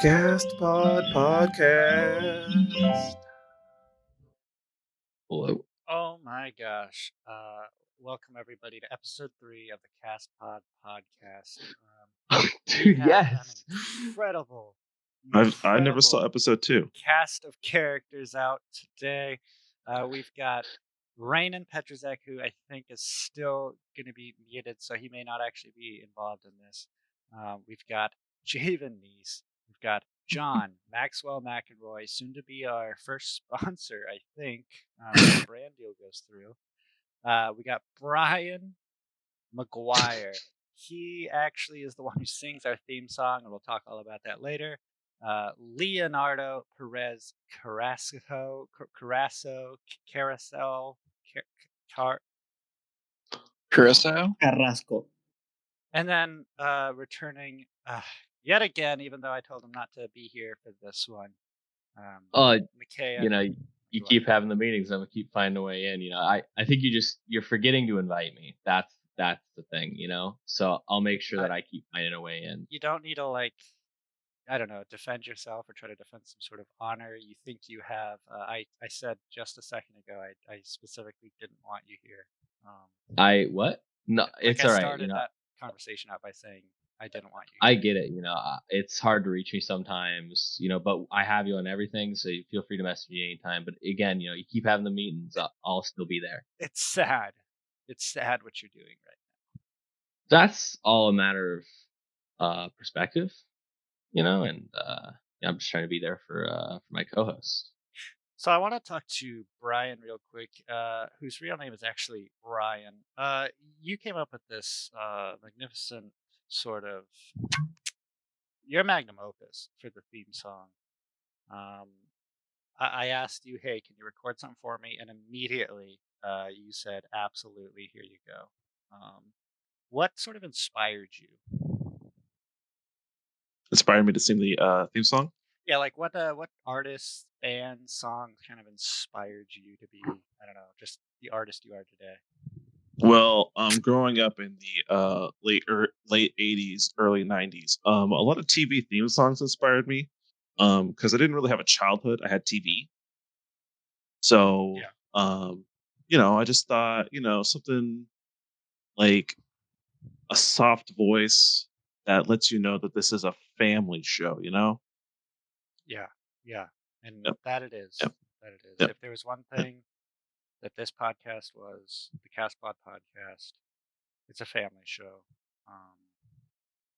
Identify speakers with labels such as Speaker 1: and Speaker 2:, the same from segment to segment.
Speaker 1: CastpodPodcast.
Speaker 2: Hello.
Speaker 3: Oh my gosh. Welcome everybody to episode 3 of the CastPod podcast.
Speaker 2: Dude, yes.
Speaker 3: An incredible
Speaker 1: I never saw episode 2.
Speaker 3: Cast of characters out today. We've got Raynon Petrozek, who I think is still going to be muted, so he may not actually be involved in this. We've got Javen Neese. We've got John Maxwell McElroy, soon to be our first sponsor, I think. When the brand deal goes through. We got Brian McGuire. He actually is the one who sings our theme song, and we'll talk all about that later. Leonardo Perez Carrasco,
Speaker 2: Carrasco.
Speaker 3: And then returning yet again, even though I told him not to be here for this one. Mckahan.
Speaker 2: You keep having the meetings. I'm gonna keep finding a way in. I think you're forgetting to invite me. That's the thing. So I'll make sure that I keep finding a way in.
Speaker 3: You don't need to defend yourself or try to defend some sort of honor you think you have. I said just a second ago I specifically didn't want you here.
Speaker 2: What? No, it's
Speaker 3: I
Speaker 2: all right.
Speaker 3: started that conversation out by saying I didn't want you.
Speaker 2: I get it. It's hard to reach me sometimes. But I have you on everything, so you feel free to message me anytime. But again, you keep having the meetings. I'll still be there.
Speaker 3: It's sad. It's sad what you're doing right now.
Speaker 2: That's all a matter of perspective, and I'm just trying to be there for my co-host.
Speaker 3: So I want to talk to Brian real quick, whose real name is actually Ryan. You came up with this magnificent sort of your magnum opus for the theme song. I asked you, hey, can you record something for me? And immediately you said, absolutely, here you go. What sort of inspired you?
Speaker 1: Inspired me to sing the theme song?
Speaker 3: Yeah, like what artists, bands, songs kind of inspired you to be, I don't know, just the artist you are today?
Speaker 1: Well, growing up in the late 80s, early 90s, a lot of TV theme songs inspired me because I didn't really have a childhood. I had TV. So, I just thought, something like a soft voice that lets you know that this is a family show,
Speaker 3: Yeah. And
Speaker 1: Yep.
Speaker 3: that it is.
Speaker 1: Yep.
Speaker 3: That it is.
Speaker 1: Yep.
Speaker 3: If there was one thing that this podcast was, the CastPod podcast, it's a family show.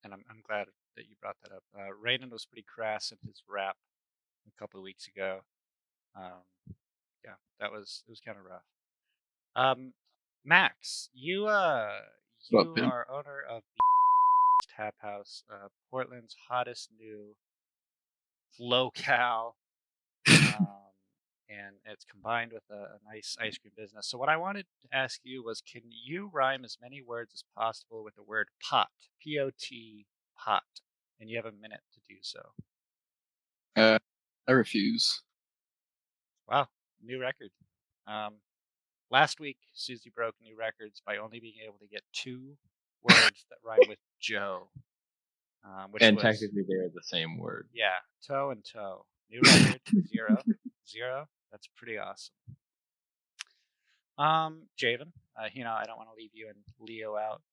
Speaker 3: And I'm glad that you brought that up. Raynon was pretty crass in his rap a couple of weeks ago. It was kind of rough. Max, you are owner of the Tap House, Portland's hottest new locale, and it's combined with a nice ice cream business. So what I wanted to ask you was, can you rhyme as many words as possible with the word pot? P-O-T, pot. And you have a minute to do so.
Speaker 4: I refuse.
Speaker 3: Wow, new record. Last week, Susie broke new records by only being able to get 2 words that rhyme with Joe.
Speaker 2: Technically they're the same word.
Speaker 3: Yeah, toe and toe. New record, 0. That's pretty awesome. Javen, I don't want to leave you and Leo out.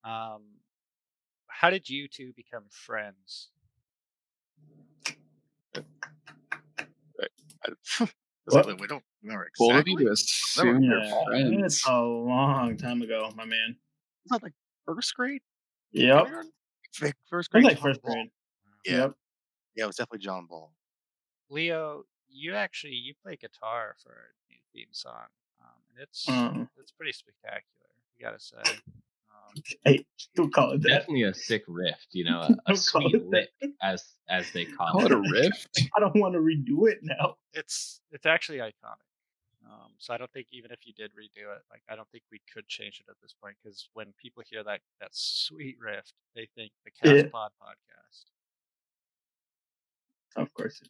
Speaker 3: How did you two become friends?
Speaker 4: We don't remember exactly. Both of you assume you're friends.
Speaker 5: It's a long time ago, my man.
Speaker 4: Is that like first grade?
Speaker 5: Yep.
Speaker 4: First grade.
Speaker 5: Like first grade.
Speaker 4: Yeah. Yep. Yeah, it was definitely John Ball.
Speaker 3: Leo, you play guitar for our new theme song, and it's pretty spectacular. You gotta say.
Speaker 5: Hey, don't call it that.
Speaker 2: Definitely a sick riff, a sweet lick, as they call
Speaker 4: it. A riff?
Speaker 5: I don't want to redo it now.
Speaker 3: It's actually iconic. So I don't think even if you did redo it, I don't think we could change it at this point, because when people hear that sweet riff, they think the CastPod podcast.
Speaker 5: Of course.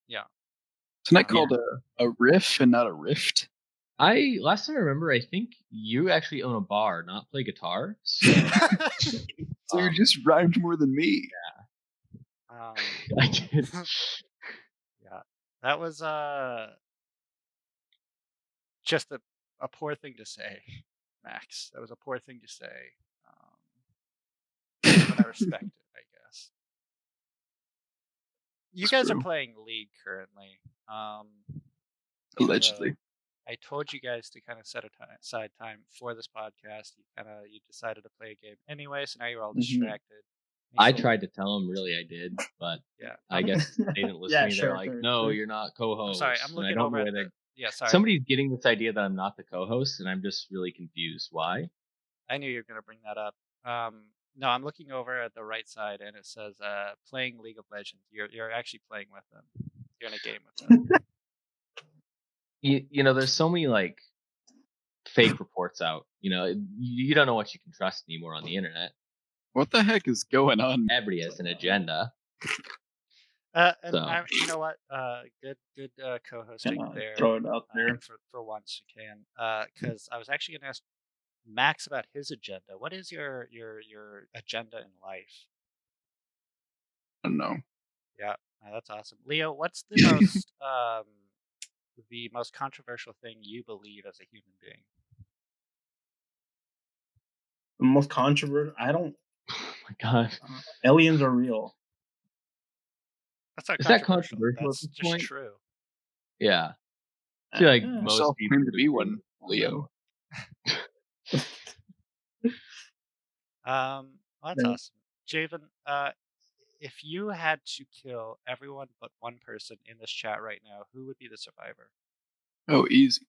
Speaker 3: Yeah.
Speaker 4: Isn't that called a riff and not a rift?
Speaker 2: Last time I remember, I think you actually own a bar, not play guitar. So,
Speaker 4: so you just rhymed more than me.
Speaker 2: Yeah. I did.
Speaker 3: Yeah, that was just a poor thing to say, Max. That was a poor thing to say. But I respect it, I guess. You guys are playing League currently.
Speaker 4: Allegedly.
Speaker 3: I told you guys to kind of set aside time for this podcast. You decided to play a game anyway, so now you're all distracted.
Speaker 2: I tried to tell them, really, I did, but
Speaker 3: yeah,
Speaker 2: I guess they didn't listen to me. They're like, "No, you're not co-host."
Speaker 3: I'm sorry, I'm looking over at the. Yeah, sorry.
Speaker 2: Somebody's getting this idea that I'm not the co-host, and I'm just really confused. Why?
Speaker 3: I knew you were going to bring that up. No, I'm looking over at the right side, and it says playing League of Legends. You're actually playing with them. You're in a game with them.
Speaker 2: You know, there's so many like fake reports out. You know, you don't know what you can trust anymore on the internet.
Speaker 4: What the heck is going on?
Speaker 2: Everybody has an agenda.
Speaker 3: And you know what? Good co-hosting there.
Speaker 5: Throw it out there
Speaker 3: for once you can. Because I was actually going to ask Max about his agenda. What is your agenda in life?
Speaker 4: I don't know.
Speaker 3: Yeah, that's awesome. Leo, what's the most controversial thing you believe as a human being?
Speaker 5: The most controversial? I don't.
Speaker 2: Oh my god!
Speaker 5: Aliens are real.
Speaker 3: That's not
Speaker 2: Is that controversial?
Speaker 3: That's just
Speaker 2: point?
Speaker 3: True.
Speaker 2: Yeah. I feel like most people
Speaker 4: claim to be one, Leo.
Speaker 3: That's awesome. Javen, if you had to kill everyone but one person in this chat right now, who would be the survivor?
Speaker 4: Oh, easy.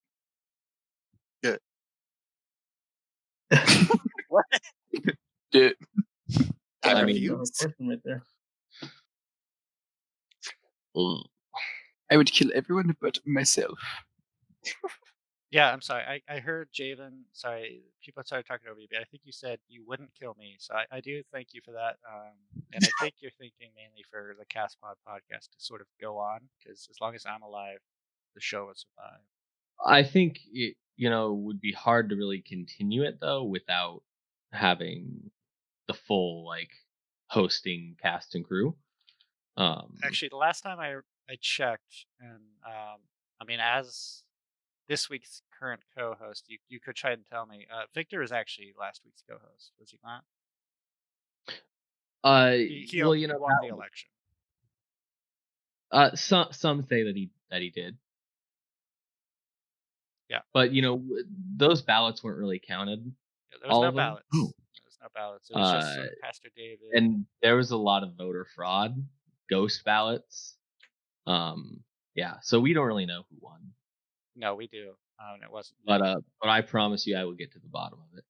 Speaker 1: Good.
Speaker 3: What?
Speaker 4: Dude.
Speaker 5: I right there.
Speaker 4: I would kill everyone but myself.
Speaker 3: Yeah, I'm sorry. I heard Javen. Sorry, people started talking over you, but I think you said you wouldn't kill me. So I do thank you for that. And I think you're thinking mainly for the CastPod podcast to sort of go on, because as long as I'm alive, the show will survive.
Speaker 2: I think it, would be hard to really continue it though without having the full like hosting cast and crew.
Speaker 3: Actually, the last time I checked, and I mean, as this week's current co-host, you could try and tell me. Victor is actually last week's co-host, was he not? He won the election.
Speaker 2: Some say that he did.
Speaker 3: Yeah,
Speaker 2: but those ballots weren't really counted.
Speaker 3: Yeah, there was no ballots. There was no ballots. It was just Pastor David.
Speaker 2: And there was a lot of voter fraud, ghost ballots. Yeah, so we don't really know who won.
Speaker 3: No, we do. It wasn't.
Speaker 2: But I promise you, I will get to the bottom of it.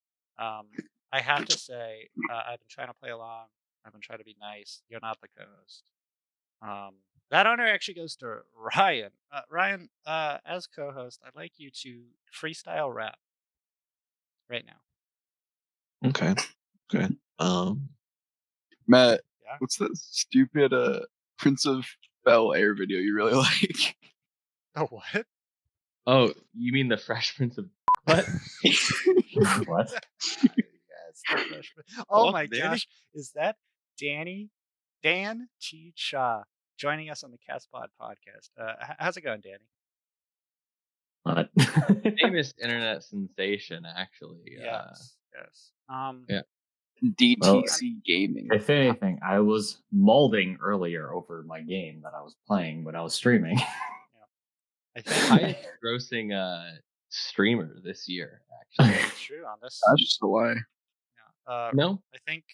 Speaker 3: I have to say, I've been trying to play along. I've been trying to be nice. You're not the co-host. That honor actually goes to Ryan. Ryan, as co-host, I'd like you to freestyle rap right now.
Speaker 1: Okay.
Speaker 4: Matt, what's that stupid Prince of Bel-Air video you really like?
Speaker 3: Oh, what?
Speaker 2: Oh, you mean the Fresh Prince of what?
Speaker 3: What? Yes, the Fresh Prince. Oh my gosh, is that Dan T. Shaw joining us on the CastPod podcast? How's it going, Danny?
Speaker 6: What?
Speaker 2: Famous internet sensation, actually.
Speaker 3: Yes.
Speaker 2: Yeah.
Speaker 4: DTC Gaming.
Speaker 6: If anything, I was molding earlier over my game that I was playing when I was streaming.
Speaker 3: I think
Speaker 2: highest grossing streamer this year, actually.
Speaker 3: That's true on this.
Speaker 4: That's just a lie.
Speaker 3: Yeah.
Speaker 2: No,
Speaker 3: I think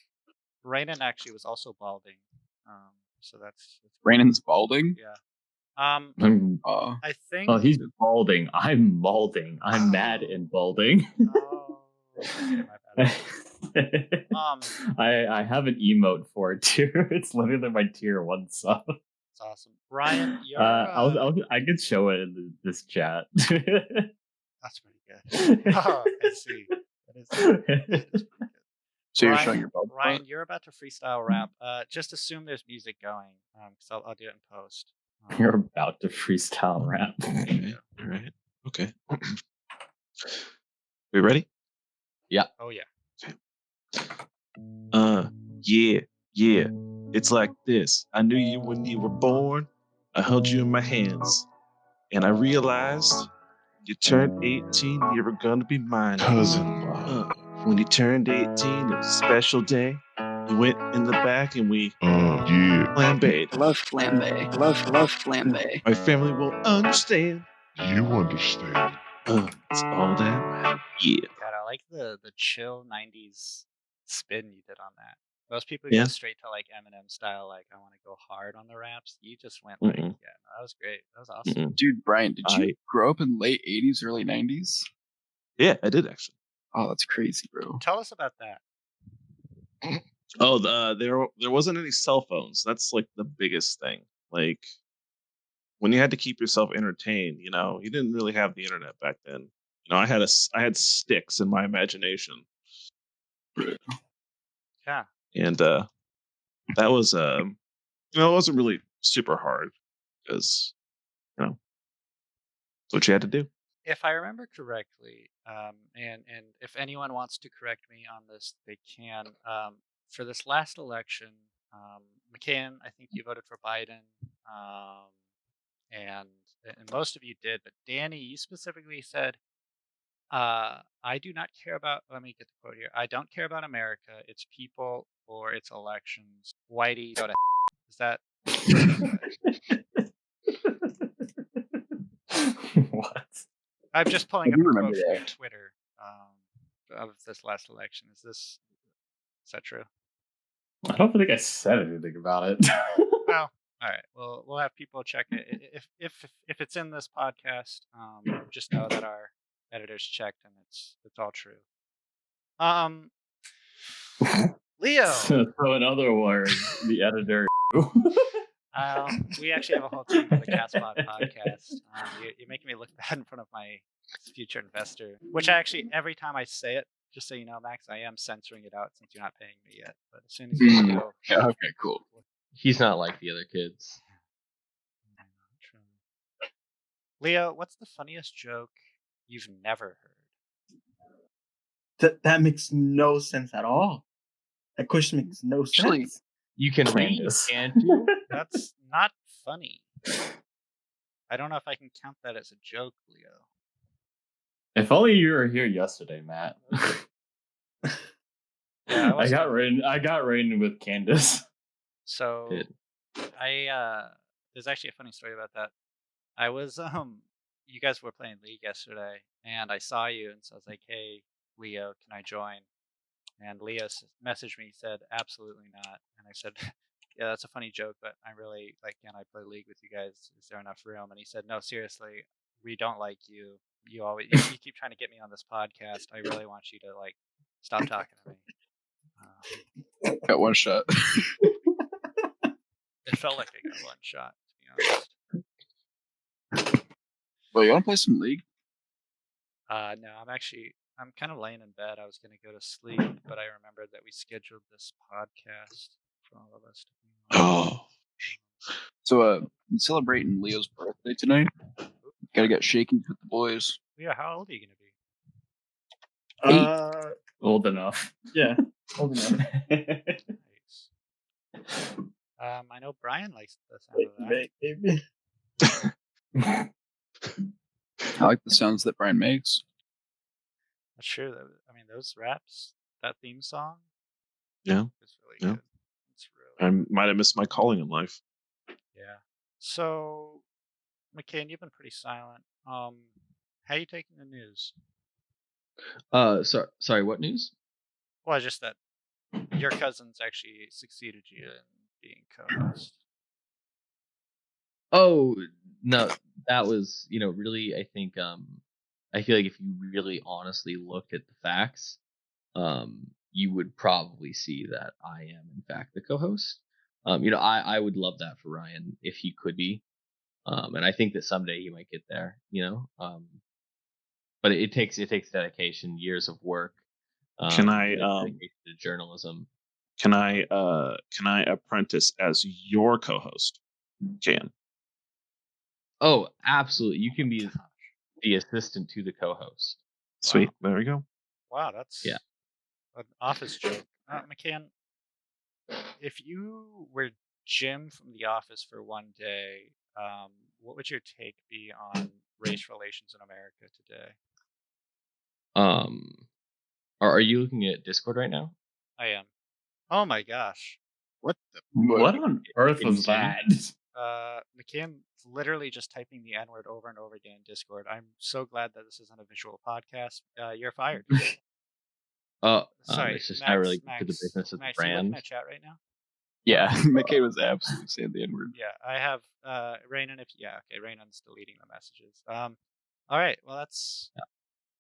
Speaker 3: Raynon actually was also balding. So that's
Speaker 4: Raynon's balding?
Speaker 3: Yeah.
Speaker 6: I
Speaker 3: think.
Speaker 6: Oh, he's balding. I'm balding. I'm mad and balding. I have an emote for it too. It's literally my tier 1 sub.
Speaker 3: That's awesome, Ryan. You're,
Speaker 6: I could show it in this chat.
Speaker 3: That's pretty good. Oh, I see. That is pretty good.
Speaker 4: So you're showing your bald
Speaker 3: Ryan, you're about to freestyle rap. Just assume there's music going, because I'll do it in post.
Speaker 6: You're about to freestyle rap.
Speaker 1: Okay. All right. Okay. We ready?
Speaker 2: Yeah.
Speaker 3: Oh yeah.
Speaker 1: Okay. Yeah. It's like this. I knew you when you were born. I held you in my hands. And I realized you turned 18, you were gonna be mine.
Speaker 7: Cousin love.
Speaker 1: When you turned 18, it was a special day. We went in the back and we
Speaker 7: Yeah.
Speaker 1: flambéed.
Speaker 4: Love flambe. Love flambe.
Speaker 1: My family will understand.
Speaker 7: You understand.
Speaker 1: It's all that. Yeah.
Speaker 3: God, I like the chill '90s spin you did on that. Most people
Speaker 1: Yeah.
Speaker 3: go straight to like Eminem style, like I want to go hard on the raps. You just went like, yeah, no, that was great. That was awesome.
Speaker 4: Dude, Brian, did you grow up in late 80s, early 90s?
Speaker 1: Yeah, I did actually.
Speaker 4: Oh, that's crazy, bro.
Speaker 3: Tell us about that.
Speaker 1: Oh, there wasn't any cell phones. That's like the biggest thing. Like when you had to keep yourself entertained, you know, you didn't really have the internet back then. You know, I had sticks in my imagination.
Speaker 3: Yeah.
Speaker 1: And that was it wasn't really super hard because you know that's what you had to do.
Speaker 3: If I remember correctly, and if anyone wants to correct me on this, they can. For this last election, Mckahan, I think you voted for Biden, and most of you did. But Danny, you specifically said, "I do not care about." Let me get the quote here. "I don't care about America, its people, or its elections." Whitey, go to. Is that?
Speaker 6: What?
Speaker 3: I'm just pulling
Speaker 4: I
Speaker 3: up
Speaker 4: do
Speaker 3: a quote
Speaker 4: remember
Speaker 3: from your
Speaker 4: that.
Speaker 3: Twitter of this last election. Is that true?
Speaker 6: I don't think I said anything about it.
Speaker 3: Well, all right. Well, we'll have people check it. If it's in this podcast, just know that our editors checked and it's all true. Leo.
Speaker 6: So in other words, the editor.
Speaker 3: We actually have a whole team for the CastpodPodcast. You're making me look bad in front of my future investor, which I actually, every time I say it, just so you know, Max, I am censoring it out since you're not paying me yet. But as soon as you go,
Speaker 4: Yeah, okay, cool.
Speaker 2: He's not like the other kids.
Speaker 3: Leo, what's the funniest joke you've never heard?
Speaker 5: That makes no sense at all. That question makes no
Speaker 4: Actually,
Speaker 5: sense.
Speaker 2: You can read,
Speaker 6: Candace.
Speaker 2: can't you?
Speaker 3: That's not funny. I don't know if I can count that as a joke, Leo.
Speaker 6: If only you were here yesterday, Matt.
Speaker 3: Yeah,
Speaker 6: I got rained with Candace.
Speaker 3: So there's actually a funny story about that. I was you guys were playing League yesterday, and I saw you, and so I was like, "Hey, Leo, can I join?" And Leo messaged me, said, "Absolutely not." And I said, "Yeah, that's a funny joke, but I really like, can I play League with you guys? Is there enough room?" And he said, "No, seriously, we don't like you. You keep trying to get me on this podcast. I really want you to like stop talking to me."
Speaker 4: Got one shot.
Speaker 3: It felt like I got one shot, to be honest.
Speaker 4: Well, you want to play some League?
Speaker 3: No, I'm kind of laying in bed. I was going to go to sleep, but I remembered that we scheduled this podcast for all of us to be on.
Speaker 1: Oh,
Speaker 4: So, I'm celebrating Leo's birthday tonight. Gotta get shaky with the boys.
Speaker 3: Leo, how old are you going to be?
Speaker 6: Old enough.
Speaker 5: Yeah, old enough.
Speaker 3: Nice. I know Brian likes the sound of that.
Speaker 5: Baby.
Speaker 4: I like the sounds that Brian makes.
Speaker 3: That's true. I mean, those raps, that theme song,
Speaker 1: yeah.
Speaker 3: is really
Speaker 1: Yeah.
Speaker 3: good. It's really
Speaker 1: I might have missed my calling in life.
Speaker 3: yeah. So, Mckahan, you've been pretty silent. How are you taking the news?
Speaker 2: Sorry, what news?
Speaker 3: Well, just that your cousins actually succeeded you in being co-host.
Speaker 2: Oh no, that was really. I think I feel like if you really honestly looked at the facts, you would probably see that I am in fact the co-host. I would love that for Ryan if he could be, and I think that someday he might get there. But it takes dedication, years of work.
Speaker 1: Can I
Speaker 2: dedication to journalism?
Speaker 1: Can I apprentice as your co-host? Can.
Speaker 2: Oh, absolutely. You can be the assistant to the co-host.
Speaker 1: Sweet.
Speaker 3: Wow.
Speaker 1: There we go.
Speaker 3: Wow, that's an office joke. Mckahan, if you were Jim from The Office for one day, what would your take be on race relations in America today?
Speaker 2: Are you looking at Discord right now?
Speaker 3: I am. Oh my gosh.
Speaker 8: What the?
Speaker 6: What on earth was
Speaker 2: Insane.
Speaker 6: that?
Speaker 3: McKahan's literally just typing the N-word over and over again in Discord. I'm so glad that this isn't a visual podcast. You're fired. Sorry,
Speaker 2: It's just
Speaker 3: Max,
Speaker 2: not really good
Speaker 3: Max,
Speaker 2: to the business of the
Speaker 3: Max, you looking
Speaker 2: brand.
Speaker 3: at chat right now?
Speaker 4: Yeah, Mckahan was absolutely saying the N-word.
Speaker 3: Yeah, I have Raynon. Raynon's deleting the messages. All right, well that's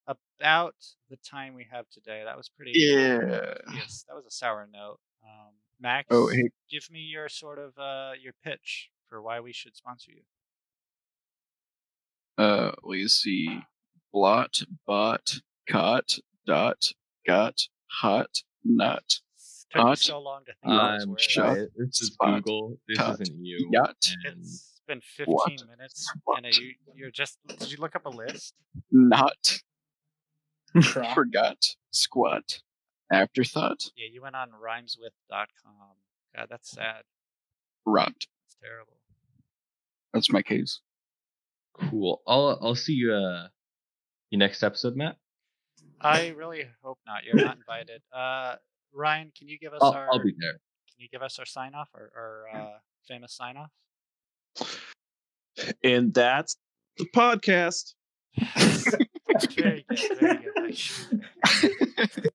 Speaker 3: about the time we have today. That was pretty.
Speaker 4: Yeah.
Speaker 3: Yes, that was a sour note. Max,
Speaker 4: Oh, hey.
Speaker 3: give me your sort of your pitch for why we should sponsor you.
Speaker 4: Well, you see, blot, bot, cot, dot, got, hot, nut,
Speaker 3: Took me
Speaker 4: hot,
Speaker 3: so long to think of this
Speaker 2: I'm
Speaker 3: word.
Speaker 4: shut,
Speaker 2: sorry. This is
Speaker 4: spot,
Speaker 2: Google. This
Speaker 4: cut,
Speaker 2: isn't you.
Speaker 4: yacht,
Speaker 2: And
Speaker 3: It's been 15
Speaker 4: What?
Speaker 3: minutes,
Speaker 4: What?
Speaker 3: and you're just. Did you look up a list?
Speaker 4: not,
Speaker 5: Crap.
Speaker 4: forgot, squat, afterthought,
Speaker 3: Yeah, you went on rhymeswith.com. God, that's sad.
Speaker 4: rot.
Speaker 3: It's terrible.
Speaker 4: That's my case.
Speaker 2: cool. I'll see you your next episode, Matt.
Speaker 3: I really hope not. You're not invited. Ryan, can you give us our?
Speaker 2: I'll be there.
Speaker 3: Can you give us our sign off, our famous sign off?
Speaker 1: And that's the podcast.
Speaker 3: Very good. Very good. Thank you.